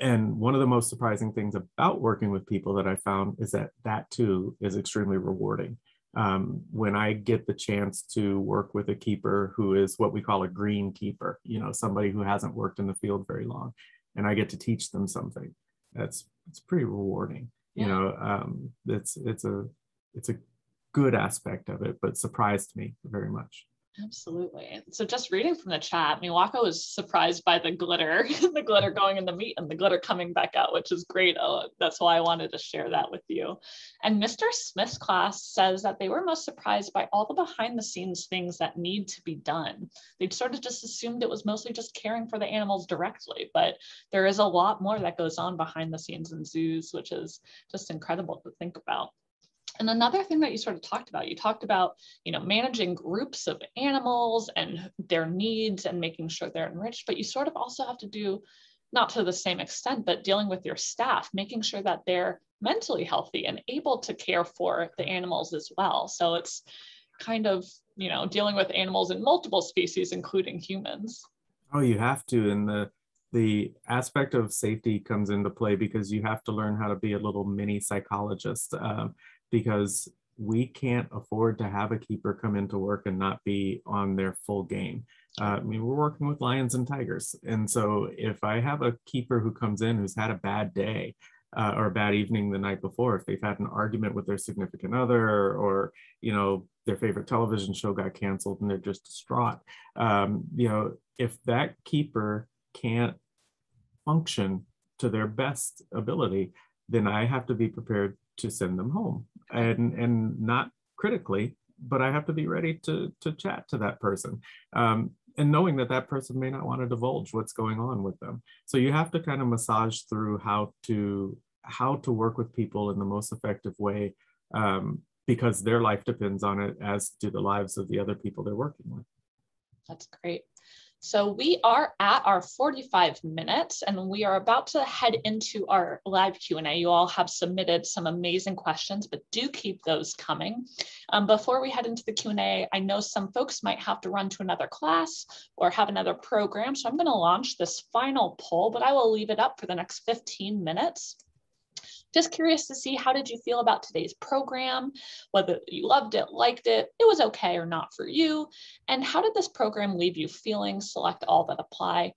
And one of the most surprising things about working with people that I found is that too is extremely rewarding. When I get the chance to work with a keeper who is what we call a green keeper, you know, somebody who hasn't worked in the field very long, and I get to teach them something, it's pretty rewarding. Yeah. You know, it's a good aspect of it, but surprised me very much. Absolutely. So just reading from the chat, Miwako was surprised by the glitter, the glitter going in the meat and the glitter coming back out, which is great. That's why I wanted to share that with you. And Mr. Smith's class says that they were most surprised by all the behind the scenes things that need to be done. They'd sort of just assumed it was mostly just caring for the animals directly, but there is a lot more that goes on behind the scenes in zoos, which is just incredible to think about. And another thing that you sort of talked about, you know, managing groups of animals and their needs and making sure they're enriched, but you sort of also have to do, not to the same extent, but dealing with your staff, making sure that they're mentally healthy and able to care for the animals as well. So it's kind of dealing with animals in multiple species, including humans. Oh, you have to. And the aspect of safety comes into play because you have to learn how to be a little mini psychologist, because we can't afford to have a keeper come into work and not be on their full game. I mean, we're working with lions and tigers. And so if I have a keeper who comes in who's had a bad day, or a bad evening the night before, if they've had an argument with their significant other, or their favorite television show got canceled and they're just distraught, if that keeper can't function to their best ability, then I have to be prepared to send them home, and not critically, but I have to be ready to chat to that person. And knowing that that person may not want to divulge what's going on with them. So you have to kind of massage through how to work with people in the most effective way, because their life depends on it, as do the lives of the other people they're working with. That's great. So we are at our 45 minutes and we are about to head into our live Q&A. You all have submitted some amazing questions, but do keep those coming. Before we head into the Q&A, I know some folks might have to run to another class or have another program. So I'm going to launch this final poll, but I will leave it up for the next 15 minutes. Just curious to see, how did you feel about today's program? Whether you loved it, liked it, it was okay or not for you. And how did this program leave you feeling? Select all that apply.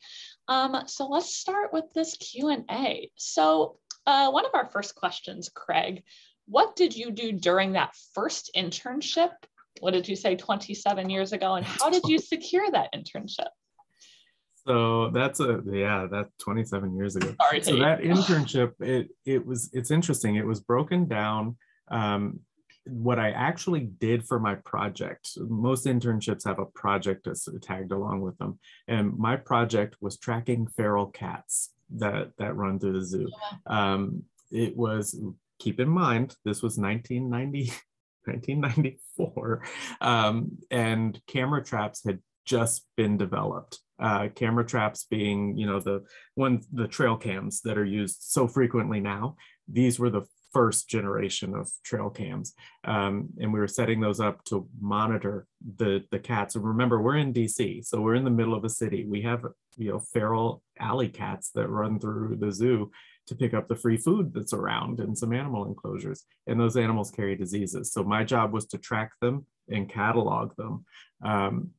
So let's start with this Q&A. So one of our first questions, Craig, what did you do during that first internship? What did you say, 27 years ago? And how did you secure that internship? So that's 27 years ago. Sorry, so that internship, it's interesting. It was broken down. What I actually did for my project, most internships have a project that's tagged along with them. And my project was tracking feral cats that run through the zoo. It was, keep in mind, this was 1994, and camera traps had just been developed. Camera traps being, the trail cams that are used so frequently now. These were the first generation of trail cams. And we were setting those up to monitor the cats. And remember, we're in DC, so we're in the middle of a city. We have, feral alley cats that run through the zoo to pick up the free food that's around in some animal enclosures. And those animals carry diseases. So my job was to track them and catalog them.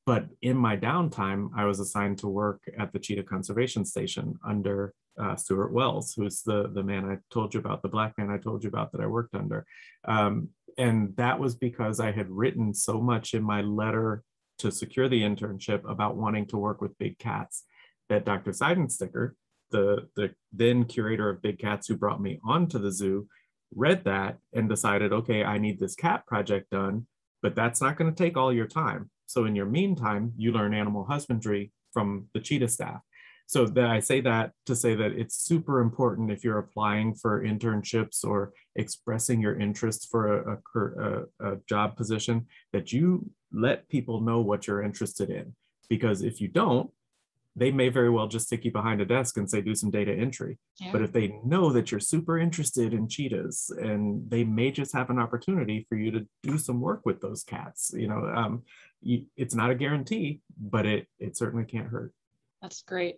But in my downtime, I was assigned to work at the Cheetah Conservation Station under Stuart Wells, who's the man I told you about, the black man I told you about that I worked under. And that was because I had written so much in my letter to secure the internship about wanting to work with big cats that Dr. Seidensticker, the then curator of big cats who brought me onto the zoo, read that and decided, okay, I need this cat project done, but that's not going to take all your time. So in your meantime, you learn animal husbandry from the cheetah staff. So that I say that to say that it's super important if you're applying for internships or expressing your interest for a job position, that you let people know what you're interested in. Because if you don't, they may very well just stick you behind a desk and say, do some data entry. Yeah. But if they know that you're super interested in cheetahs, and they may just have an opportunity for you to do some work with those cats, it's not a guarantee, but it certainly can't hurt. That's great.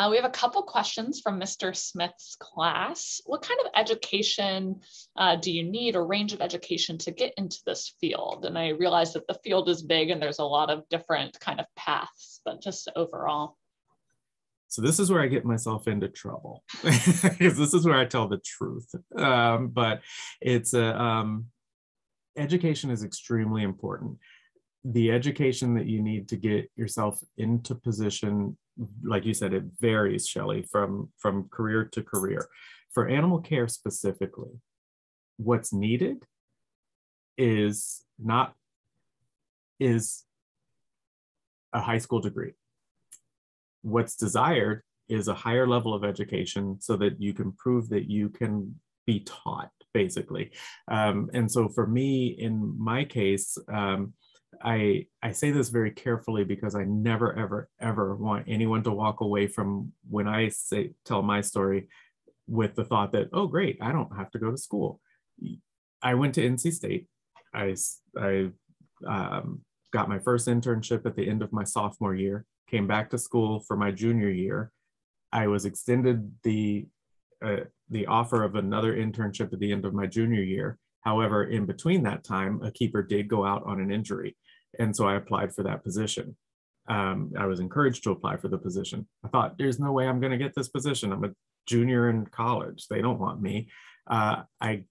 We have a couple questions from Mr. Smith's class. What kind of education do you need, or range of education, to get into this field? And I realize that the field is big and there's a lot of different kind of paths, but just overall. So this is where I get myself into trouble, because this is where I tell the truth. But it's education is extremely important. The education that you need to get yourself into position, like you said, it varies, Shelley, from career to career. For animal care specifically, what's needed is a high school degree. What's desired is a higher level of education so that you can prove that you can be taught, basically. And so for me, in my case, I say this very carefully, because I never, ever, ever want anyone to walk away from when I tell my story with the thought that, oh, great, I don't have to go to school. I went to NC State. I got my first internship at the end of my sophomore year, came back to school for my junior year. I was extended the offer of another internship at the end of my junior year. However, in between that time, a keeper did go out on an injury. And so I applied for that position. I was encouraged to apply for the position. I thought, there's no way I'm going to get this position. I'm a junior in college. They don't want me. I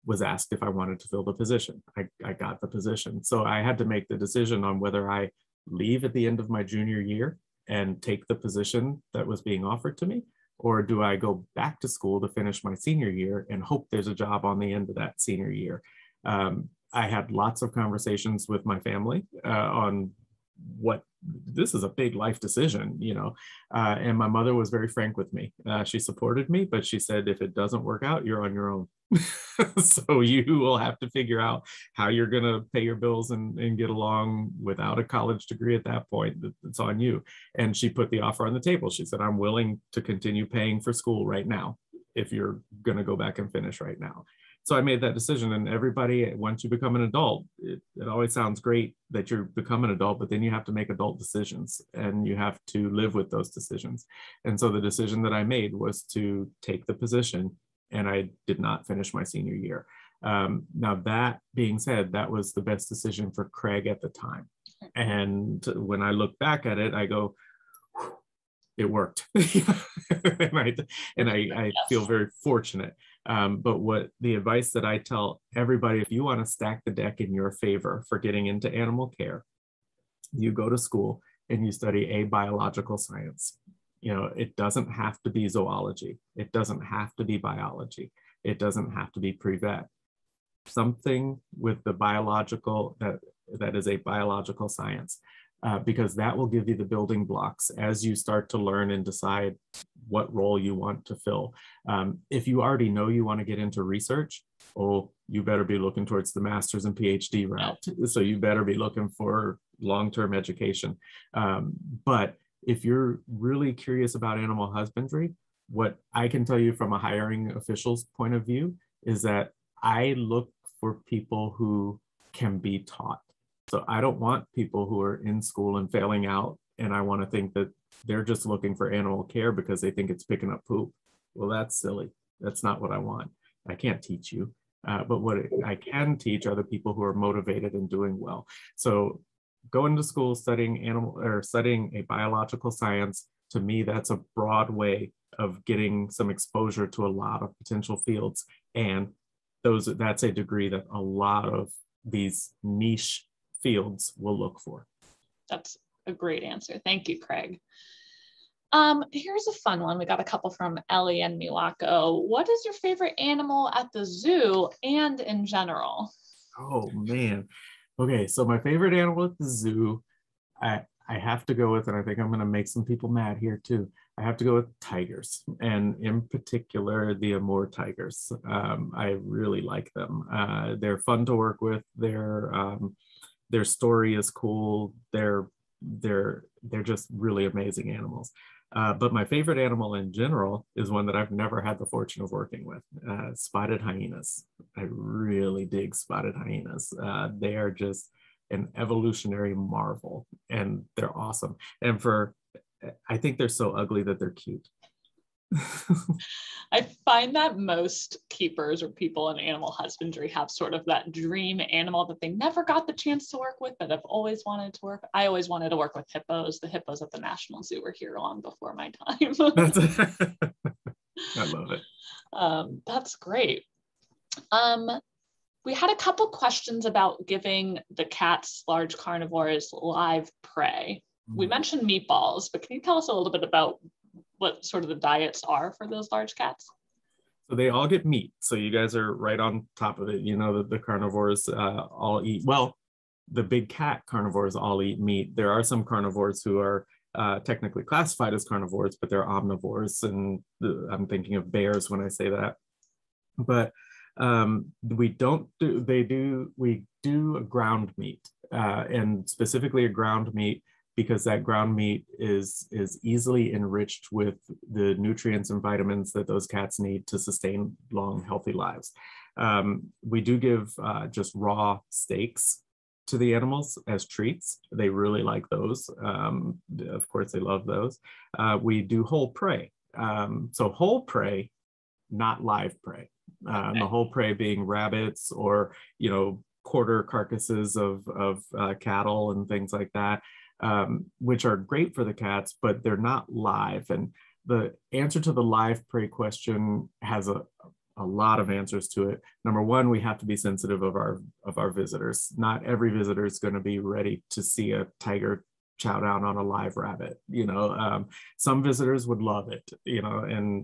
was asked if I wanted to fill the position. I got the position. So I had to make the decision on whether I leave at the end of my junior year and take the position that was being offered to me, or do I go back to school to finish my senior year and hope there's a job on the end of that senior year. I had lots of conversations with my family on what this is a big life decision, you know, and my mother was very frank with me. She supported me, but she said, if it doesn't work out, you're on your own. So you will have to figure out how you're going to pay your bills and get along without a college degree at that point. It's on you. And she put the offer on the table. She said, I'm willing to continue paying for school right now if you're going to go back and finish right now. So I made that decision. And everybody, once you become an adult, it always sounds great that you become an adult, but then you have to make adult decisions and you have to live with those decisions. And so the decision that I made was to take the position, and I did not finish my senior year. Now, that being said, that was the best decision for Craig at the time. And when I look back at it, I go, it worked. and I feel very fortunate. But what the advice that I tell everybody, if you want to stack the deck in your favor for getting into animal care, you go to school and you study a biological science. You know, it doesn't have to be zoology. It doesn't have to be biology. It doesn't have to be pre-vet. Something with the biological, that is a biological science. Because that will give you the building blocks as you start to learn and decide what role you want to fill. If you already know you want to get into research, you better be looking towards the master's and PhD route. So you better be looking for long-term education. But if you're really curious about animal husbandry, what I can tell you from a hiring official's point of view is that I look for people who can be taught. So I don't want people who are in school and failing out, and I want to think that they're just looking for animal care because they think it's picking up poop. Well, that's silly. That's not what I want. I can't teach you. But what I can teach are the people who are motivated and doing well. So going to school, studying a biological science, to me, that's a broad way of getting some exposure to a lot of potential fields. And that's a degree that a lot of these niche fields will look for. That's a great answer. Thank you, Craig. Here's a fun one. We got a couple from Ellie and Milako. What is your favorite animal at the zoo and in general? Oh, man. Okay, so my favorite animal at the zoo, I have to go with, and I think I'm going to make some people mad here too, I have to go with tigers, and in particular, the Amur tigers. I really like them. They're fun to work with. Their story is cool. They're just really amazing animals. But my favorite animal in general is one that I've never had the fortune of working with, spotted hyenas. I really dig spotted hyenas. They are just an evolutionary marvel, and they're awesome. And I think they're so ugly that they're cute. I find that most keepers or people in animal husbandry have sort of that dream animal that they never got the chance to work with, but have always wanted to work. I always wanted to work with hippos. The hippos at the National Zoo were here long before my time. I love it. That's great. We had a couple questions about giving the cats, large carnivores, live prey. We mentioned meatballs, but can you tell us a little bit about what sort of the diets are for those large cats? So they all get meat. So you guys are right on top of it. You know that the carnivores all eat, well, the big cat carnivores all eat meat. There are some carnivores who are technically classified as carnivores, but they're omnivores. And I'm thinking of bears when I say that. But we do a ground meat, and specifically a ground meat because that ground meat is easily enriched with the nutrients and vitamins that those cats need to sustain long, healthy lives. We do give just raw steaks to the animals as treats. They really like those. Of course, they love those. We do whole prey. So whole prey, not live prey. The whole prey being rabbits or, quarter carcasses of cattle and things like that, which are great for the cats, but they're not live. And the answer to the live prey question has a lot of answers to it. Number one, we have to be sensitive of our visitors. Not every visitor is going to be ready to see a tiger chow down on a live rabbit. Some visitors would love it,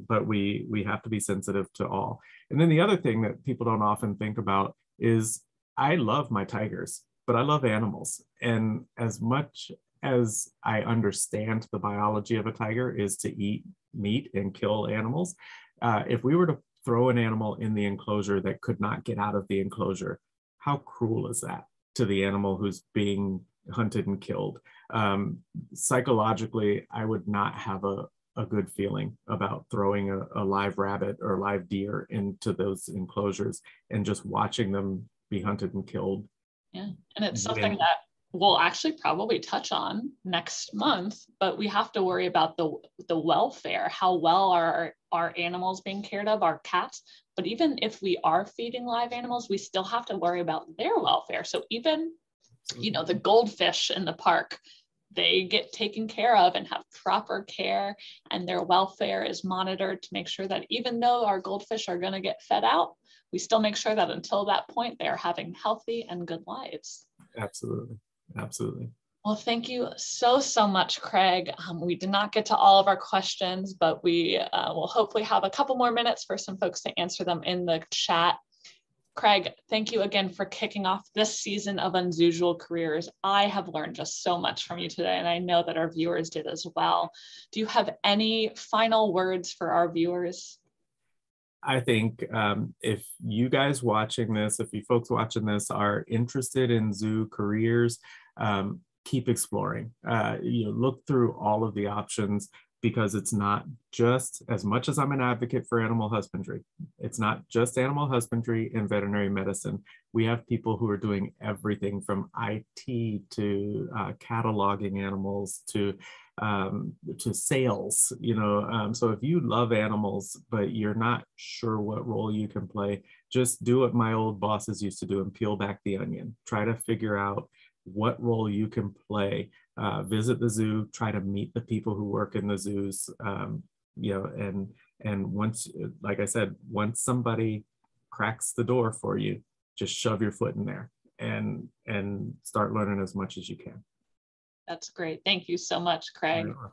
but we have to be sensitive to all. And then the other thing that people don't often think about is, I love my tigers, but I love animals. And as much as I understand the biology of a tiger is to eat meat and kill animals, if we were to throw an animal in the enclosure that could not get out of the enclosure, how cruel is that to the animal who's being hunted and killed? Psychologically, I would not have a good feeling about throwing a live rabbit or live deer into those enclosures and just watching them be hunted and killed. Yeah, and it's something that we'll actually probably touch on next month, but we have to worry about the welfare. How well are our animals being cared of, our cats? But even if we are feeding live animals, we still have to worry about their welfare. So even, the goldfish in the park, they get taken care of and have proper care, and their welfare is monitored to make sure that even though our goldfish are going to get fed out, we still make sure that until that point, they're having healthy and good lives. Absolutely. Absolutely. Well, thank you so much, Craig. We did not get to all of our questions, but we will hopefully have a couple more minutes for some folks to answer them in the chat. Craig, thank you again for kicking off this season of UnZOOsual Careers. I have learned just so much from you today, and I know that our viewers did as well. Do you have any final words for our viewers? I think if you guys watching this, if you folks watching this are interested in zoo careers, keep exploring. Look through all of the options, because it's not just, as much as I'm an advocate for animal husbandry, it's not just animal husbandry and veterinary medicine. We have people who are doing everything from IT to cataloging animals to sales, so if you love animals, but you're not sure what role you can play, just do what my old bosses used to do and peel back the onion. Try to figure out what role you can play. Visit the zoo, try to meet the people who work in the zoos, and once, like I said, once somebody cracks the door for you, just shove your foot in there and start learning as much as you can. That's great. Thank you so much, Craig. Yeah.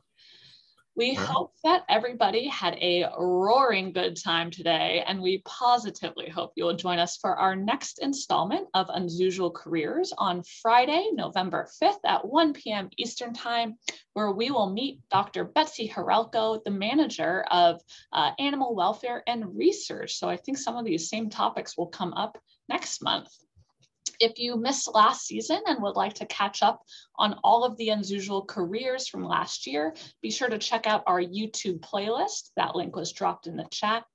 We hope that everybody had a roaring good time today, and we positively hope you will join us for our next installment of UnZOOsual Careers on Friday, November 5th at 1 p.m. Eastern Time, where we will meet Dr. Betsy Harelko, the manager of animal welfare and research. So I think some of these same topics will come up next month. If you missed last season and would like to catch up on all of the UnZOOsual Careers from last year, be sure to check out our YouTube playlist. That link was dropped in the chat.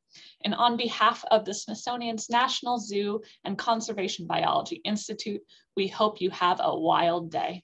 And on behalf of the Smithsonian's National Zoo and Conservation Biology Institute, we hope you have a wild day.